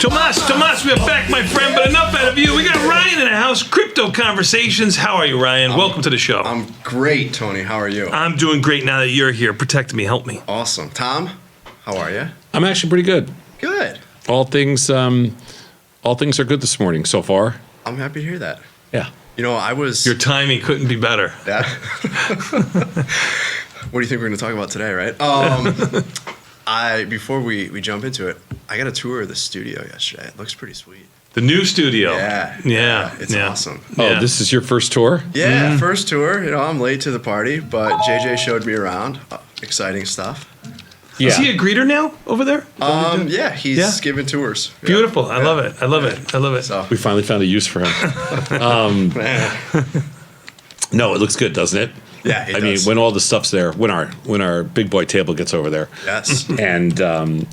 Tomás, we're back, my friend, but enough out of you. We got Ryan in the house, Crypto Conversations. How are you, Ryan? Welcome to the show. I'm great, Tony. How are you? I'm doing great now that you're here. Protect me, help me. Awesome. Tom, how are you? I'm actually pretty good. Good. All things are good this morning so far. I'm happy to hear that. Yeah. You know, Your timing couldn't be better. Yeah. What do you think we're going to talk about today, right? Before we jump into it, I got a tour of the studio yesterday. It looks pretty sweet. The new studio. Yeah. It's awesome. Oh, this is your first tour? Yeah, first tour. You know, I'm late to the party, but JJ showed me around. Exciting stuff. Yeah. Is he a greeter now over there? Yeah, he's giving tours. Yeah. Beautiful. I love it. I love it. So, We finally found a use for him. man. No, it looks good, doesn't it? Yeah, it I mean, does. when all the stuff's there, when our big boy table gets over there, Yes. and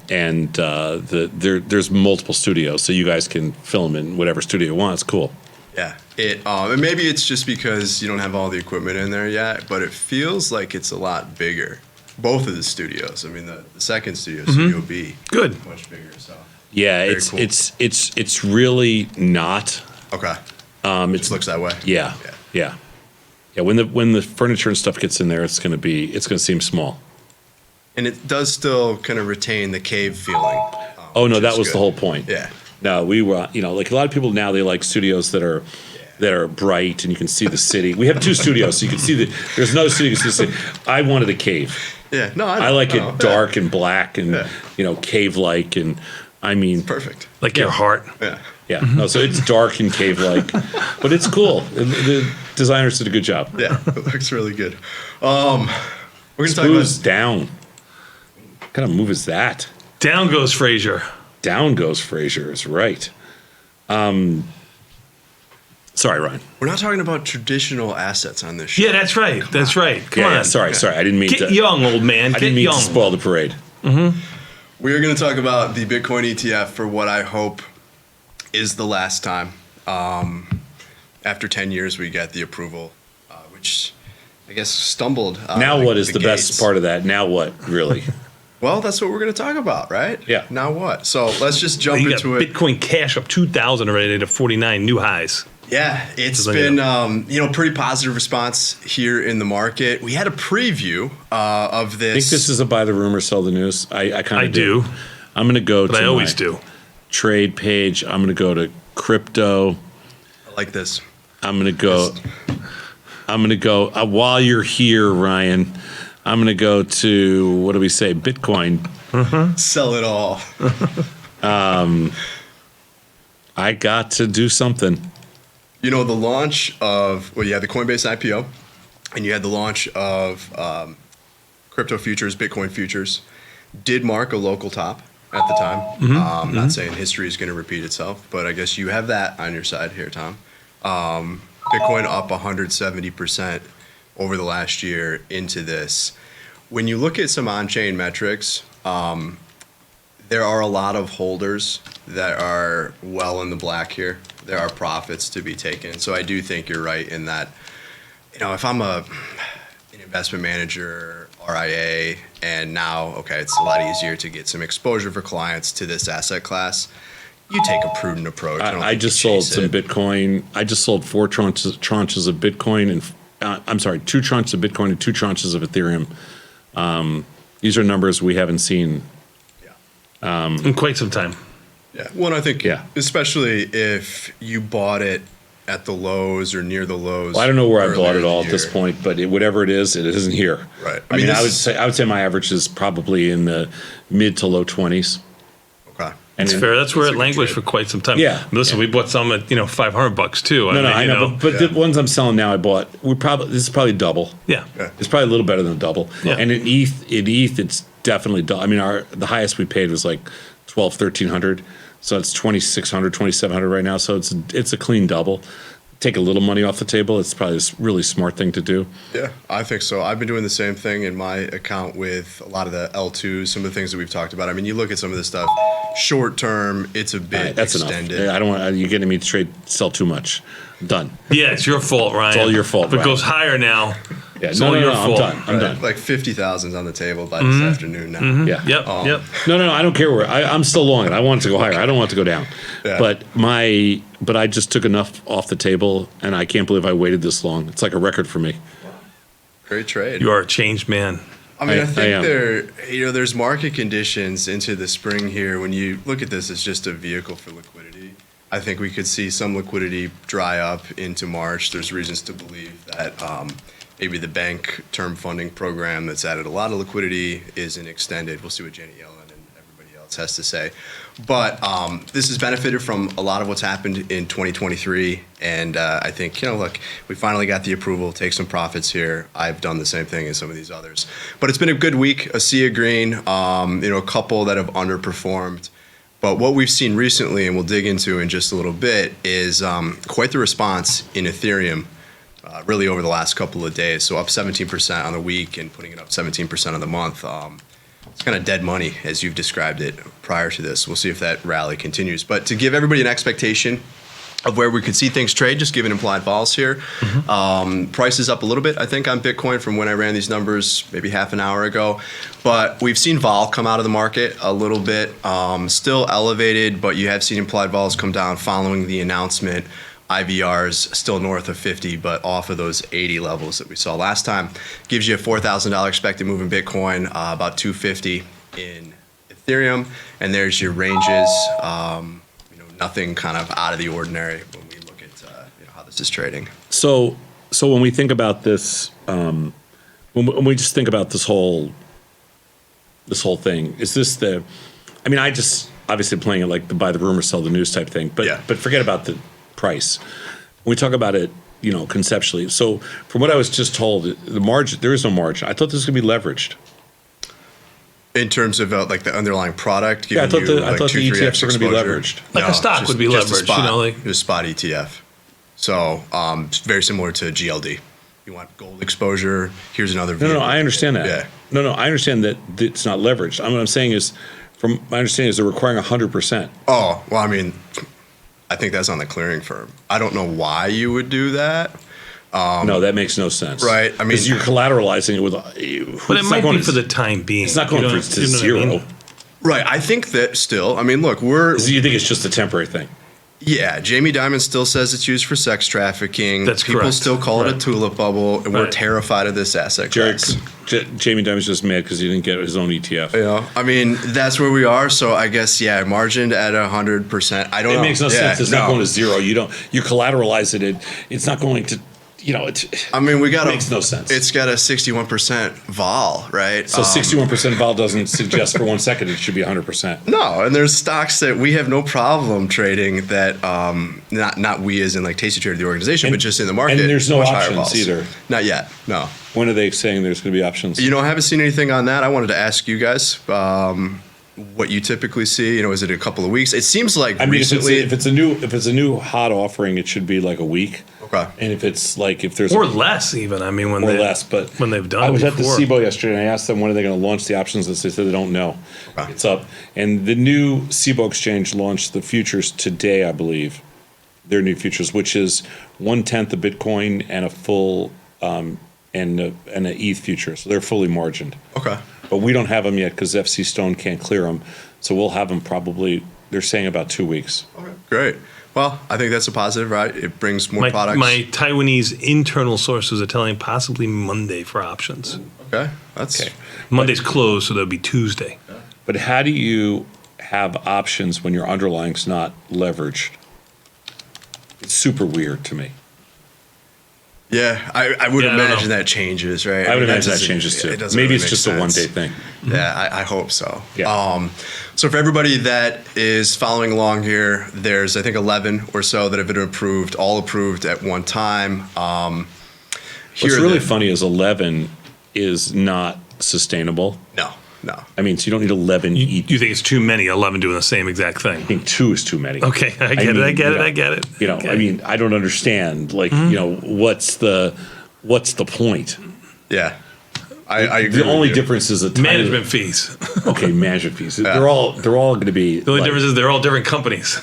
there's multiple studios, so you guys can film in whatever studio you want. It's cool. Yeah. And maybe it's just because you don't have all the equipment in there yet, but it feels like it's a lot bigger. Both of the studios. I mean, the second studio, Studio B, Good. much bigger. So Yeah, Very it's cool. it's really not. okay, It just looks that way. Yeah. When the furniture and stuff gets in there, it's gonna seem small. And it does still kind of retain the cave feeling. Oh no, which that is was good. the whole point. Yeah. No, we were, like a lot of people now, they like studios that are bright and you can see the city. We have two studios, so you can see there's another studio you can see the city. I wanted a cave. Yeah. No, I like know. it dark and black and Yeah. cave-like, and I mean, Perfect. Like your heart. Yeah. yeah. No, so it's dark and cave-like, but it's cool. The designers did a good job. Yeah. It looks really good. We're gonna talk Who's about. down? What kind of move is that? Down goes Frazier. Down goes Frazier is right. Sorry, Ryan. We're not talking about traditional assets on this show. Yeah, that's right. That's right. Come on. Sorry. I didn't mean Get to. young, old man. I Get didn't mean young. to spoil the parade. We are going to talk about the Bitcoin ETF for what I hope is the last time. After 10 years, we get the approval, which I guess stumbled. Now, what is the gates. best part of that? Now, what really? Well, that's what we're going to talk about, right? Yeah. Now what? So let's just jump You got into it. Bitcoin Cash up 2,000 already to 49 new highs. Yeah, it's Just been pretty positive response here in the market. We had a preview of this. I think this is a buy the rumor, sell the news. I kind I of do, I'm going to go but to I always my do. trade page. I'm going to go to crypto. I like this. I'm going to go while you're here, Ryan. I'm going to go to, what do we say? Bitcoin. Sell it all. I got to do something. You know, the launch of, you had the Coinbase IPO, and you had the launch of crypto futures, Bitcoin futures, did mark a local top at the time. I'm not saying history is going to repeat itself, but I guess you have that on your side here, Tom. Bitcoin up 170% over the last year into this. When you look at some on-chain metrics, there are a lot of holders that are well in the black here. There are profits to be taken. So I do think you're right in that, if I'm an investment manager, RIA, and now, it's a lot easier to get some exposure for clients to this asset class, you take a prudent approach. I just sold some Bitcoin. I just sold 4 tranches of Bitcoin and 2 tranches of Bitcoin and 2 tranches of Ethereum. These are numbers we haven't seen In quite some time. Yeah. Well, I think especially if you bought it at the lows or near the lows. Well, I don't know where I bought earlier it all in at the this year. point, but whatever it isn't here. Right. I mean, I would say my average is probably in the mid to low 20s. Okay. And It's fair. That's where That's it a good languished trade. for quite some time. Yeah. Listen, we bought some at $500 too. No, I know, but the ones I'm selling now, I bought. This is probably double. yeah. Yeah. It's probably a little better than double. Yeah. And in ETH, it's definitely double. I mean, the highest we paid was like 1,300. So it's 2,600, 2,700 right now. So it's a clean double. Take a little money off the table. It's probably a really smart thing to do. Yeah, I think so. I've been doing the same thing in my account with a lot of the L2s, some of the things that we've talked about. I mean, you look at some of this stuff, short term, it's a bit That's extended. enough. I don't want you're getting me to sell too much. Done. Yeah, it's your fault, Ryan. It's all your fault, If it Ryan. goes higher now, Yeah, It's no, all no, your no, I'm fault. done. I'm done. Like 50,000's on the table by this afternoon now. Yeah. Yep. Yep. No, no, no, I don't care where. I'm still long it. I want it to go higher. I don't want it to go down. Yeah. But I just took enough off the table, and I can't believe I waited this long. It's like a record for me. Great trade. You are a changed man. I mean, I I think am. there's market conditions into the spring here. When you look at this as just a vehicle for liquidity, I think we could see some liquidity dry up into March. There's reasons to believe that maybe the bank term funding program that's added a lot of liquidity isn't extended. We'll see what Janet Yellen and everybody else has to say. But this has benefited from a lot of what's happened in 2023. And I think, look, we finally got the approval, take some profits here. I've done the same thing as some of these others. But it's been a good week, a sea of green, a couple that have underperformed. But what we've seen recently, and we'll dig into in just a little bit, is quite the response in Ethereum really over the last couple of days. So up 17% on the week and putting it up 17% on the month. It's kind of dead money, as you've described it prior to this. We'll see if that rally continues. But to give everybody an expectation of where we could see things trade, just given implied vols here. Price is up a little bit, I think, on Bitcoin from when I ran these numbers maybe half an hour ago. But we've seen vol come out of the market a little bit. Still elevated, but you have seen implied vols come down following the announcement. IVRs still north of 50, but off of those 80 levels that we saw last time. Gives you a $4,000 expected move in Bitcoin, about 250 in Ethereum. And there's your ranges. Nothing kind of out of the ordinary when we look at how this is trading. So when we think about this, when we just think about this whole thing, is this the? I mean, I just obviously playing it like the buy the rumor, sell the news type thing, but Yeah. but forget about the price. When we talk about it, conceptually. So from what I was just told, the margin, there is no margin. I thought this was going to be leveraged. In terms of like the underlying product, Yeah, I thought giving the you, like, 2-3x ETFs were going to be exposure. leveraged. Like a stock would be just a leveraged, spot, just spot ETF. So it's very similar to GLD. You want gold exposure? Here's another vehicle. No, I understand that. Yeah. No, I understand that it's not leveraged. What I'm saying is, from my understanding, is they're requiring 100%. Oh, well, I mean, I think that's on the clearing firm. I don't know why you would do that. No, that makes no sense. Right, I mean- because you're collateralizing it with. But it might be for the time being. It's not going to zero. I mean? Right. I think that still, I mean, look, You think it's just a temporary thing? yeah, Jamie Dimon still says it's used for sex trafficking. That's People correct. still call it a Right. tulip bubble, and we're Right. terrified of this asset Jared, class. Jamie Dimon's just mad because he didn't get his own ETF. I mean, that's where we are. So I guess, margined at 100%. I don't know. It makes no Yeah, sense. It's not going to zero. You collateralize it. It's not going to. I mean, we got makes no sense. It's got a 61% vol, right? So 61% vol doesn't suggest for 1 second it should be 100%. No, and there's stocks that we have no problem trading that not we as in like Tasty Trader the organization, but just in the market. And there's no much higher options vols. either. Not yet. No. When are they saying there's going to be options? I haven't seen anything on that. I wanted to ask you guys what you typically see. Is it a couple of weeks? It seems like recently. if it's a new hot offering, it should be like a week. Okay. And if there's Or less even. I mean, when they've done I it was before. at the SIBO yesterday and I asked them when are they going to launch the options list. They said they don't know. Okay. It's up. And the new SIBO exchange launched the futures today, I believe. Their new futures, which is 1/10 of Bitcoin and a full and an ETH future. So they're fully margined. Okay. But we don't have them yet because FC Stone can't clear them. So we'll have them probably, they're saying about 2 weeks. Okay. Great. Well, I think that's a positive, right? It brings more products. My Taiwanese internal sources are telling possibly Monday for options. Okay. That's Okay. Monday's closed, so that'll be Tuesday. But how do you have options when your underlying's not leveraged? It's super weird to me. Yeah, I would Yeah, I don't imagine know. that changes, right? I would mean, imagine that doesn't- changes too. it doesn't Maybe really it's make just a sense. 1 day thing. Yeah, I hope so. Yeah. So for everybody that is following along here, there's I think 11 or so that have been approved, all approved at one time. What's really funny is 11 is not sustainable. No. I mean, so you don't need 11 You think it's too many, 11 doing the same exact thing? I think 2 is too many. Okay, I get it. Okay. I mean, I don't understand. Like, what's the point? Yeah, I agree. The only with you. difference is a tiny Management fees. Okay, management fees. They're all going to be. The only difference is they're all different companies.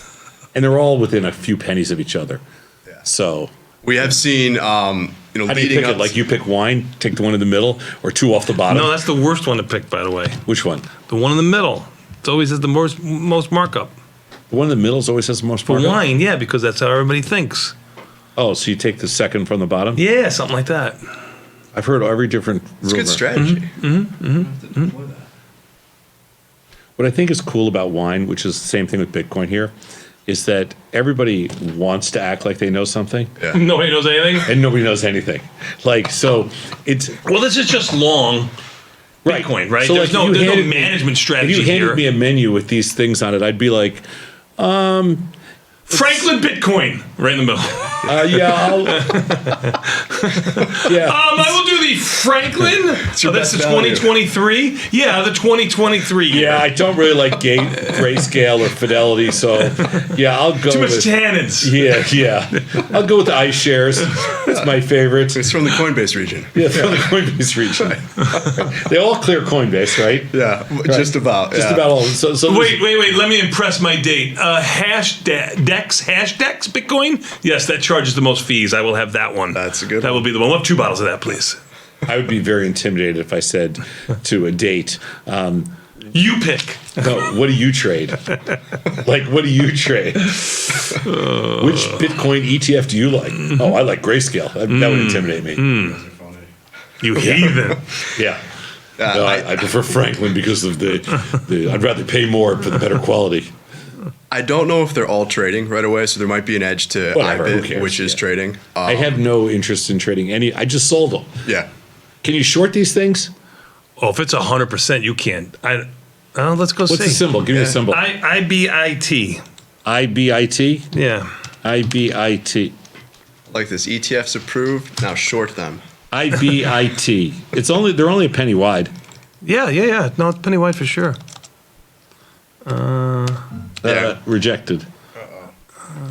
and they're all within a few pennies of each other. Yeah. So We have seen, How do you leading pick up. it? Like you pick wine, take the one in the middle, or two off the bottom? No, that's the worst one to pick, by the way. Which one? The one in the middle. It always has the most markup. The one in the middle always has the most For markup? wine, yeah, because that's how everybody thinks. Oh, so you take the second from the bottom? Yeah, something like that. I've heard every different It's a rumor. good strategy. What I think is cool about wine, which is the same thing with Bitcoin here, is that everybody wants to act like they know something, Yeah. Nobody knows anything. and nobody knows anything. Like, so it's Well, this is just long Bitcoin, right? So, There's like, no if you handed me- management strategy If you handed here. me a menu with these things on it, I'd be like, Franklin Bitcoin, right in the middle. yeah, yeah. I will do the Franklin. your That's the best value. 2023. Yeah, the 2023. year. Yeah, I don't really like grayscale or fidelity, so yeah, I'll go Too much with tannins. yeah. I'll go with the iShares. It's my favorite. It's from the Coinbase region. Yeah, from the Coinbase region. They all clear Coinbase, right? Yeah, just about. Just yeah. about all. So Wait. Let me impress my date. Hash Dex Bitcoin. Yes, that charges the most fees. I will have that one. That's a good That one. will be the one. We'll have 2 bottles of that, please. I would be very intimidated if I said to a date, You pick. no, what do you trade? Like, what do you trade? Which Bitcoin ETF do you like? Oh, I like Grayscale. That would intimidate me. You heathen. Yeah. No, I prefer Franklin because of the I'd rather pay more for the better quality. I don't know if they're all trading right away, so there might be an edge to Whatever, who IBIT, cares? which is Yeah. trading. I have no interest in trading any. I just sold them. Yeah. Can you short these things? Oh, if it's 100%, you can't. Let's go What's see. the symbol? Give me the symbol. IBIT. IBIT? Yeah. IBIT. Like this, ETF's approved. Now short them. IBIT. They're only a penny wide. Yeah. No, it's penny wide for sure. Yeah. Rejected.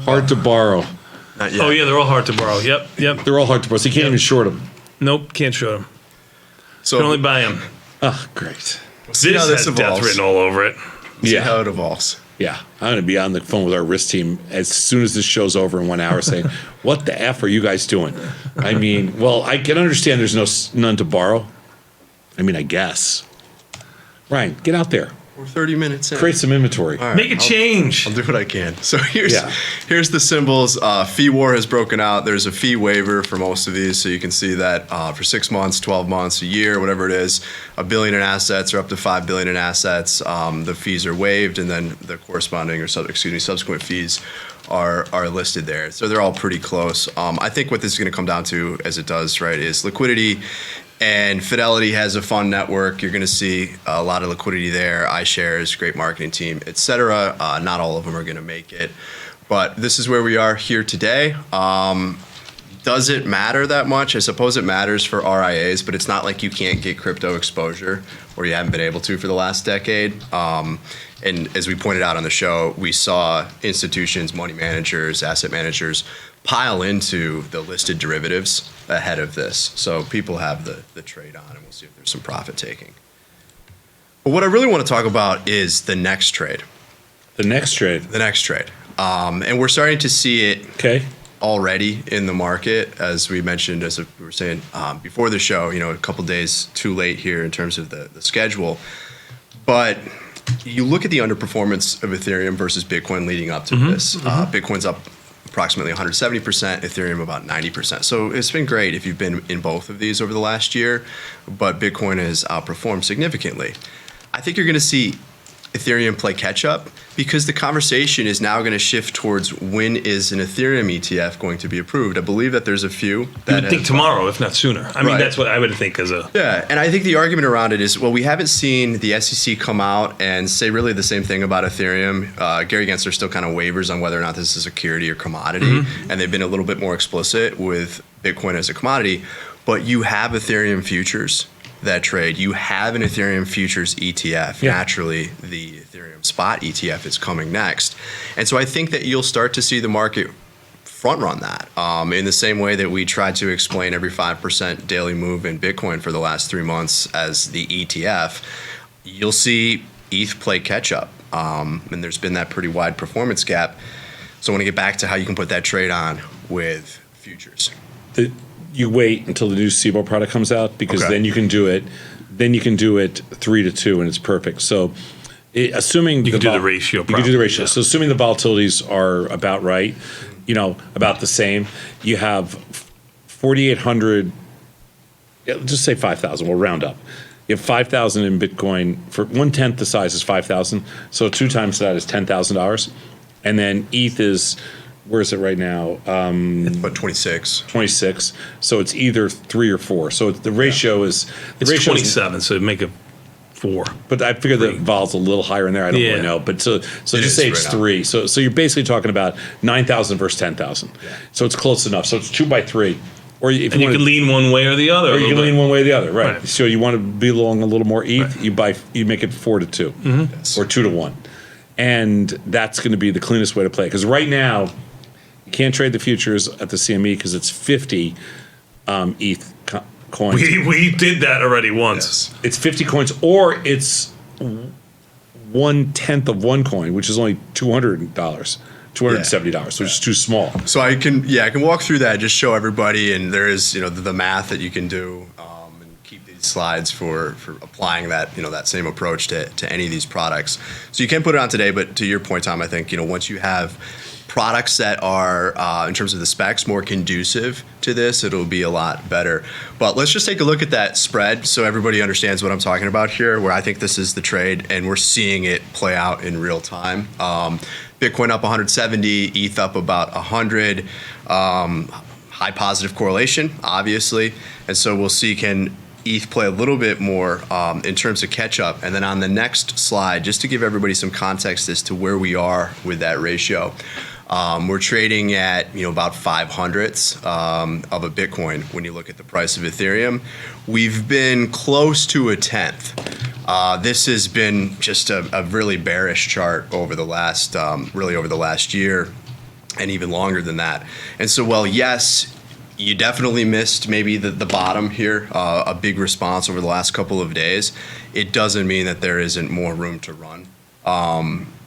Hard to borrow. Not yet. Oh, yeah, they're all hard to borrow. Yep. They're all hard to borrow, so you can't even short them. Nope, can't show them. So Can only buy them. Oh, great. see This how this has death evolves. written all over it. See how it evolves. Yeah, I'm going to be on the phone with our risk team as soon as this show's over in 1 hour saying, what the F are you guys doing? I mean, well, I can understand there's none to borrow. I mean, I guess. Ryan, get out there. We're 30 minutes in. Create some inventory. All right, Make a change. I'll do what I can. So here's Yeah. here's the symbols. Fee war has broken out. There's a fee waiver for most of these, so you can see that for 6 months, 12 months, a year, whatever it is, $1 billion in assets or up to $5 billion in assets, the fees are waived, and then the corresponding or subsequent fees are listed there. So they're all pretty close. I think what this is going to come down to, as it does, right, is liquidity. And Fidelity has a fund network. You're going to see a lot of liquidity there. iShares, great marketing team, et cetera. Not all of them are going to make it. But this is where we are here today. Does it matter that much? I suppose it matters for RIAs, but it's not like you can't get crypto exposure or you haven't been able to for the last decade. And as we pointed out on the show, we saw institutions, money managers, asset managers pile into the listed derivatives ahead of this. So people have the trade on, and we'll see if there's some profit taking. But what I really want to talk about is the next trade. The next trade. The next trade. And we're starting to see it Okay. already in the market, as we mentioned, as we were saying before the show, a couple days too late here in terms of the schedule. But you look at the underperformance of Ethereum versus Bitcoin leading up to this. Bitcoin's up approximately 170%, Ethereum about 90%. So it's been great if you've been in both of these over the last year, but Bitcoin has outperformed significantly. I think you're going to see Ethereum play catch up because the conversation is now going to shift towards when is an Ethereum ETF going to be approved. I believe that there's a few You that would think tomorrow, if not sooner. I mean, Right. that's what I would think as a. Yeah, and I think the argument around it is, well, we haven't seen the SEC come out and say really the same thing about Ethereum. Gary Gensler still kind of wavers on whether or not this is a security or commodity, and they've been a little bit more explicit with Bitcoin as a commodity. But you have Ethereum futures that trade. You have an Ethereum futures ETF. Yeah. Naturally, the Ethereum spot ETF is coming next. And so I think that you'll start to see the market front run that in the same way that we tried to explain every 5% daily move in Bitcoin for the last 3 months as the ETF. You'll see ETH play catch up. And there's been that pretty wide performance gap. So I want to get back to how you can put that trade on with futures. You wait until the new SIBO product comes out because Okay. then you can do it. Then you can do it 3-2, and it's perfect. So, assuming You can do the ratio you can do the properly, ratio. yeah. So, assuming the volatilities are about right, about the same, you have 4,800. Just say 5,000. We'll round up. You have 5,000 in Bitcoin. For 1/10 the size is 5,000. So 2 times that is $10,000. And then ETH is, where is it right now? But 26. 26. So it's either 3 or 4. So the ratio is It's ratio is- 27, so make it 4. But I figure the vol's a little higher in there. I don't Yeah. really know. But so It just is say it's right now. 3. So you're basically talking about 9,000 versus 10,000. So it's close enough. So it's 2 by 3. Or if And you wanna- can lean one way or the other. or you can lean one way or the other, right? Right. So you want to be along a little more ETH, Right. you make it 4-2 Yes. or 2-1, and that's going to be the cleanest way to play. Because right now, you can't trade the futures at the CME because it's 50 ETH coins. We did that already once. Yes. It's 50 coins, or it's 1/10 of one coin, which is only $200. $270, which is too small. So I can walk through that, just show everybody, and there is the math that you can do, and keep these slides for applying that that same approach to any of these products. So you can put it on today, but to your point, Tom, I think once you have products that are in terms of the specs more conducive to this, it'll be a lot better. But let's just take a look at that spread so everybody understands what I'm talking about here, where I think this is the trade and we're seeing it play out in real time. Bitcoin up 170, ETH up about 100. High positive correlation, obviously. And so we'll see, can ETH play a little bit more in terms of catch up? And then on the next slide, just to give everybody some context as to where we are with that ratio, we're trading at about 500ths of a Bitcoin when you look at the price of Ethereum. We've been close to a 10th. This has been just a really bearish chart over the last year, and even longer than that. And so, well, yes, you definitely missed maybe the bottom here, a big response over the last couple of days. It doesn't mean that there isn't more room to run.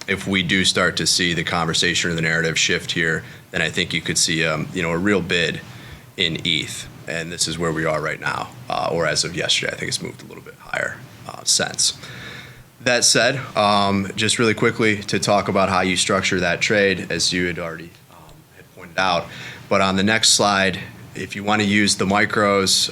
If we do start to see the conversation or the narrative shift here, then I think you could see a real bid in ETH. And this is where we are right now, or as of yesterday, I think it's moved a little bit higher since. That said, just really quickly to talk about how you structure that trade, as you had already had pointed out. But on the next slide, if you want to use the micros,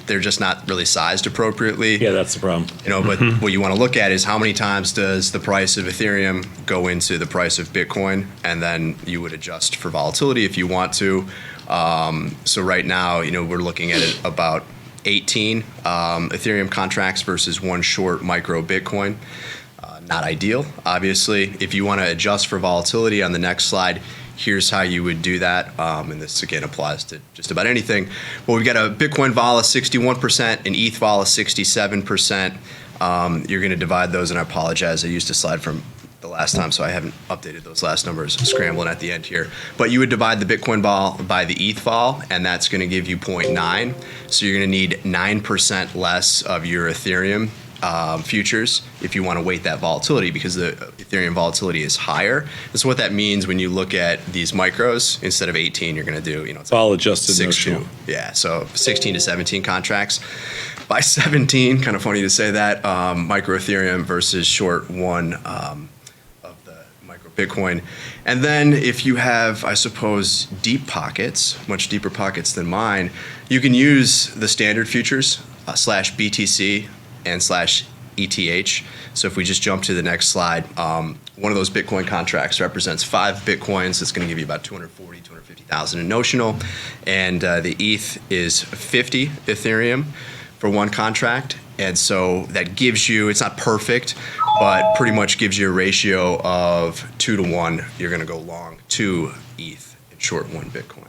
they're just not really sized appropriately. Yeah, that's the problem. But what you want to look at is how many times does the price of Ethereum go into the price of Bitcoin, and then you would adjust for volatility if you want to. So right now, we're looking at it about 18 Ethereum contracts versus one short micro Bitcoin. Not ideal, obviously. If you want to adjust for volatility on the next slide, here's how you would do that. And this, again, applies to just about anything. Well, we've got a Bitcoin vol of 61%, an ETH vol of 67%. You're going to divide those, and I apologize. I used a slide from the last time, so I haven't updated those last numbers, scrambling at the end here. But you would divide the Bitcoin vol by the ETH vol, and that's going to give you 0.9. So you're going to need 9% less of your Ethereum futures if you want to weight that volatility, because the Ethereum volatility is higher. And so what that means when you look at these micros, instead of 18, you're going to do, it's Vol adjusted 6 notional. yeah, so 16 to 17 contracts. By 17, kind of funny to say that, micro Ethereum versus short one of the micro Bitcoin. And then if you have, I suppose, deep pockets, much deeper pockets than mine, you can use the standard futures slash BTC and slash ETH. So if we just jump to the next slide, one of those Bitcoin contracts represents 5 Bitcoins. It's going to give you about 240, 250,000 in notional. And the ETH is 50 Ethereum for one contract. And so that gives you, it's not perfect, but pretty much gives you a ratio of 2 to 1. You're going to go long 2 ETH and short 1 Bitcoin.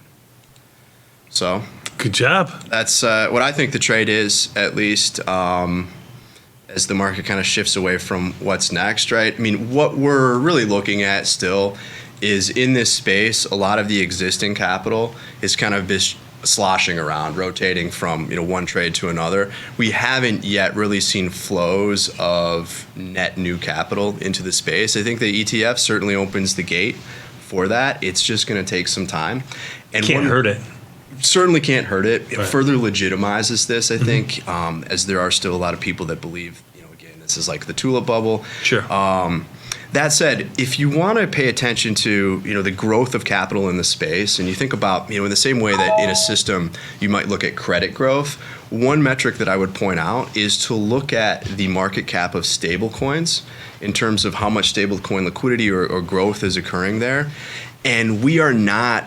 So Good job. that's what I think the trade is, at least as the market kind of shifts away from what's next, right? I mean, what we're really looking at still is, in this space, a lot of the existing capital is kind of this sloshing around, rotating from one trade to another. We haven't yet really seen flows of net new capital into the space. I think the ETF certainly opens the gate for that. It's just going to take some time. And Can't hurt it. Certainly can't hurt it. It Right. further legitimizes this, I think, as there are still a lot of people that believe, again, this is like the tulip bubble. Sure. That said, if you want to pay attention to the growth of capital in the space, and you think about in the same way that in a system you might look at credit growth, one metric that I would point out is to look at the market cap of stable coins in terms of how much stablecoin liquidity or growth is occurring there. And we are not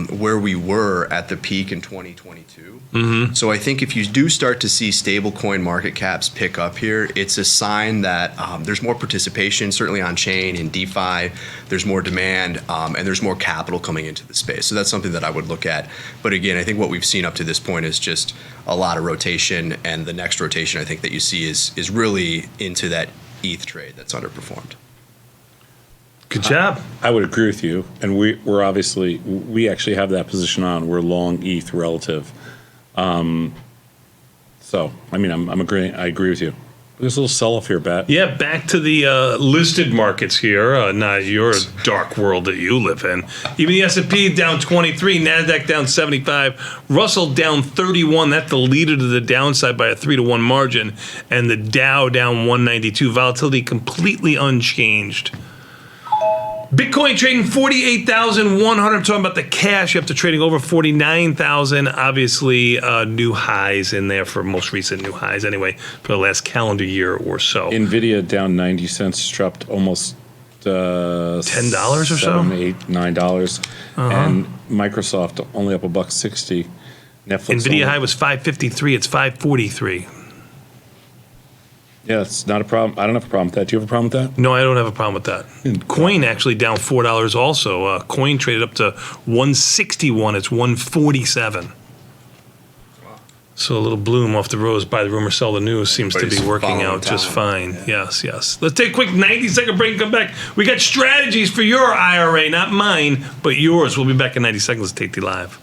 where we were at the peak in 2022. So I think if you do start to see stablecoin market caps pick up here, it's a sign that there's more participation, certainly on chain in DeFi. There's more demand, and there's more capital coming into the space. So that's something that I would look at. But again, I think what we've seen up to this point is just a lot of rotation, and the next rotation I think that you see is really into that ETH trade that's underperformed. Good job. I would agree with you, and we're obviously we actually have that position on. We're long ETH relative. So I mean, I'm agreeing. I agree with you. There's a little sell-off here, Bat. Yeah, back to the listed markets here. Not your dark world that you live in. Even the S&P down 23, NASDAQ down 75, Russell down 31. That's the leader to the downside by a 3-1 margin. And the Dow down 192. Volatility completely unchanged. Bitcoin trading 48,100. I'm talking about the cash after trading over 49,000. Obviously, new highs in there for most recent new highs anyway for the last calendar year or so. Nvidia down 90 cents, dropped almost $10 or so? $7, $8, $9, and Microsoft only up $1.60. Netflix. Nvidia high was 553. It's 543. Yeah, it's not a problem. I don't have a problem with that. Do you have a problem with that? No, I don't have a problem with that. Coin actually down $4 also. Coin traded up to 161. It's 147. So a little bloom off the rose, buy the rumor, sell the news seems to be working out just fine. Yeah. Yes. Let's take a quick 90-second break and come back. We got strategies for your IRA, not mine, but yours. We'll be back in 90 seconds. Let's take the live.